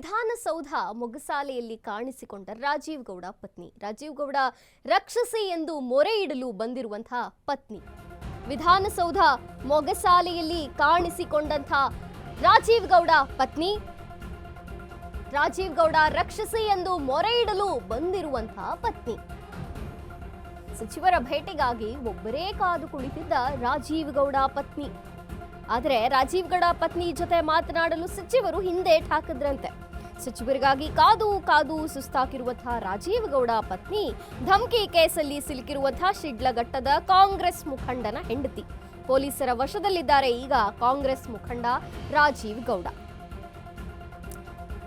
ವಿಧಾನಸೌಧ ಮೊಗಸಾಲೆಯಲ್ಲಿ ಕಾಣಿಸಿಕೊಂಡ ರಾಜೀವ್ ಗೌಡ ಪತ್ನಿ. ರಾಜೀವ್ ಗೌಡ ರಕ್ಷಿಸಿ ಎಂದು ಮೊರೆ ಇಡಲು ಬಂದಿರುವಂತಹ ಪತ್ನಿ. ವಿಧಾನಸೌಧ ಮೊಗಸಾಲೆಯಲ್ಲಿ ಕಾಣಿಸಿಕೊಂಡಂತಹ ರಾಜೀವ್ ಗೌಡ ಪತ್ನಿ. ರಾಜೀವ್ ಗೌಡ ರಕ್ಷಿಸಿ ಎಂದು ಮೊರೆ ಇಡಲು ಬಂದಿರುವಂತಹ ಪತ್ನಿ. ಸಚಿವರ ಭೇಟಿಗಾಗಿ ಒಬ್ಬರೇ ಕಾದು ಕುಳಿತಿದ್ದ ರಾಜೀವ್ ಗೌಡ ಪತ್ನಿ. ಆದರೆ ರಾಜೀವ್ ಗೌಡ ಪತ್ನಿ ಜೊತೆ ಮಾತನಾಡಲು ಸಚಿವರು ಹಿಂದೇಟು ಹಾಕಿದ್ರಂತೆ. ಸಚಿವರಿಗಾಗಿ ಕಾದು ಕಾದು ಸುಸ್ತಾಗಿರುವಂತಹ ರಾಜೀವ್ ಗೌಡ ಪತ್ನಿ ಧಮಕಿ ಕೇಸಲ್ಲಿ ಸಿಲುಕಿರುವಂತಹ ಶಿಡ್ಲಘಟ್ಟದ ಕಾಂಗ್ರೆಸ್ ಮುಖಂಡನ ಹೆಂಡತಿ. ಪೊಲೀಸರ ವಶದಲ್ಲಿದ್ದಾರೆ ಈಗ ಕಾಂಗ್ರೆಸ್ ಮುಖಂಡ ರಾಜೀವ್ ಗೌಡ.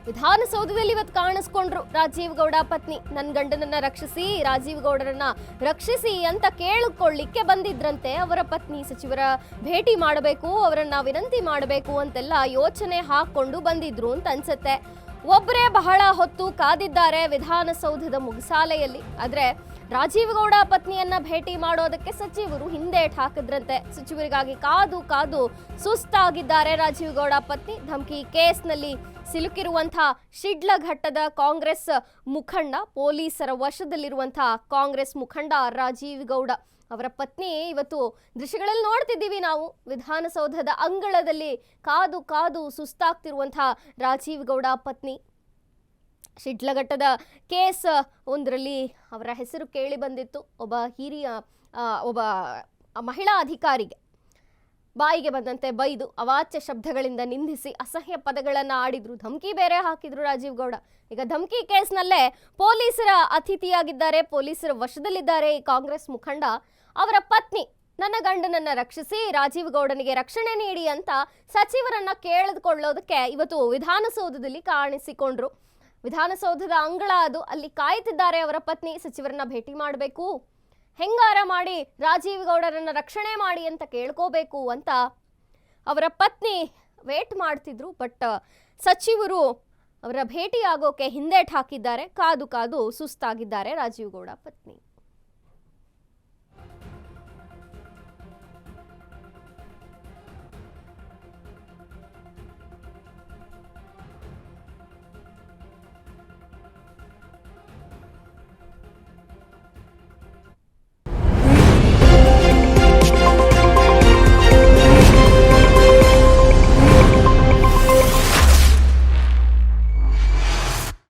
ವಿಧಾನಸೌಧದಲ್ಲಿ ಇವತ್ತು ಕಾಣಿಸ್ಕೊಂಡ್ರು ರಾಜೀವ್ ಗೌಡ ಪತ್ನಿ. ನನ್ನ ಗಂಡನನ್ನ ರಕ್ಷಿಸಿ, ರಾಜೀವ್ ಗೌಡರನ್ನ ರಕ್ಷಿಸಿ ಅಂತ ಕೇಳಿಕೊಳ್ಳಿಕ್ಕೆ ಬಂದಿದ್ರಂತೆ ಅವರ ಪತ್ನಿ. ಸಚಿವರ ಭೇಟಿ ಮಾಡಬೇಕು, ಅವರನ್ನ ವಿನಂತಿ ಮಾಡಬೇಕು ಅಂತೆಲ್ಲ ಯೋಚನೆ ಹಾಕೊಂಡು ಬಂದಿದ್ರು ಅಂತ ಅನ್ಸುತ್ತೆ. ಒಬ್ಬರೇ ಬಹಳ ಹೊತ್ತು ಕಾದಿದ್ದಾರೆ ವಿಧಾನಸೌಧದ ಮುಗಸಾಲೆಯಲ್ಲಿ. ಆದ್ರೆ ರಾಜೀವ್ ಗೌಡ ಪತ್ನಿಯನ್ನ ಭೇಟಿ ಮಾಡೋದಕ್ಕೆ ಸಚಿವರು ಹಿಂದೇಟು ಹಾಕಿದ್ರಂತೆ. ಸಚಿವರಿಗಾಗಿ ಕಾದು ಕಾದು ಸುಸ್ತಾಗಿದ್ದಾರೆ ರಾಜೀವ್ ಗೌಡ ಪತ್ನಿ. ಧಮಕಿ ಕೇಸ್ನಲ್ಲಿ ಸಿಲುಕಿರುವಂತಹ ಶಿಡ್ಲಘಟ್ಟದ ಕಾಂಗ್ರೆಸ್ ಮುಖಂಡ, ಪೊಲೀಸರ ವಶದಲ್ಲಿರುವಂತಹ ಕಾಂಗ್ರೆಸ್ ಮುಖಂಡ ರಾಜೀವ್ ಗೌಡ ಅವರ ಪತ್ನಿ. ಇವತ್ತು ದೃಶ್ಯಗಳಲ್ಲಿ ನೋಡ್ತಿದ್ದೀವಿ ನಾವು, ವಿಧಾನಸೌಧದ ಅಂಗಳದಲ್ಲಿ ಕಾದು ಕಾದು ಸುಸ್ತಾಗ್ತಿರುವಂತಹ ರಾಜೀವ್ ಗೌಡ ಪತ್ನಿ. ಶಿಡ್ಲಘಟ್ಟದ ಕೇಸ್ ಒಂದರಲ್ಲಿ ಅವರ ಹೆಸರು ಕೇಳಿ ಬಂದಿತ್ತು. ಒಬ್ಬ ಮಹಿಳಾ ಅಧಿಕಾರಿಗೆ ಬಾಯಿಗೆ ಬಂದಂತೆ ಬೈದು ಅವಾಚ್ಯ ಶಬ್ದಗಳಿಂದ ನಿಂದಿಸಿ ಅಸಹ್ಯ ಪದಗಳನ್ನು ಆಡಿದ್ರು, ಧಮಕಿ ಬೇರೆ ಹಾಕಿದ್ರು ರಾಜೀವ್ ಗೌಡ. ಈಗ ಧಮಕಿ ಕೇಸ್ನಲ್ಲೇ ಪೊಲೀಸರ ಅತಿಥಿಯಾಗಿದ್ದಾರೆ, ಪೊಲೀಸರ ವಶದಲ್ಲಿದ್ದಾರೆ ಈ ಕಾಂಗ್ರೆಸ್ ಮುಖಂಡ. ಅವರ ಪತ್ನಿ ನನ್ನ ಗಂಡನನ್ನ ರಕ್ಷಿಸಿ, ರಾಜೀವ್ ಗೌಡನಿಗೆ ರಕ್ಷಣೆ ನೀಡಿ ಅಂತ ಸಚಿವರನ್ನ ಕೇಳಿಕೊಳ್ಳೋದಕ್ಕೆ ಇವತ್ತು ವಿಧಾನಸೌಧದಲ್ಲಿ ಕಾಣಿಸಿಕೊಂಡ್ರು. ವಿಧಾನಸೌಧದ ಅಂಗಳ ಅದು, ಅಲ್ಲಿ ಕಾಯ್ತಿದ್ದಾರೆ ಅವರ ಪತ್ನಿ. ಸಚಿವರನ್ನ ಭೇಟಿ ಮಾಡಬೇಕು, ಹೆಂಗಾರ ಮಾಡಿ ರಾಜೀವ್ ಗೌಡರನ್ನ ರಕ್ಷಣೆ ಮಾಡಿ ಅಂತ ಕೇಳ್ಕೋಬೇಕು ಅಂತ ಅವರ ಪತ್ನಿ ವೇಟ್ ಮಾಡ್ತಿದ್ರು. ಬಟ್ ಸಚಿವರು ಅವರ ಭೇಟಿ ಆಗೋಕೆ ಹಿಂದೇಟು ಹಾಕಿದ್ದಾರೆ. ಕಾದು ಕಾದು ಸುಸ್ತಾಗಿದ್ದಾರೆ ರಾಜೀವ್ ಗೌಡ ಪತ್ನಿ.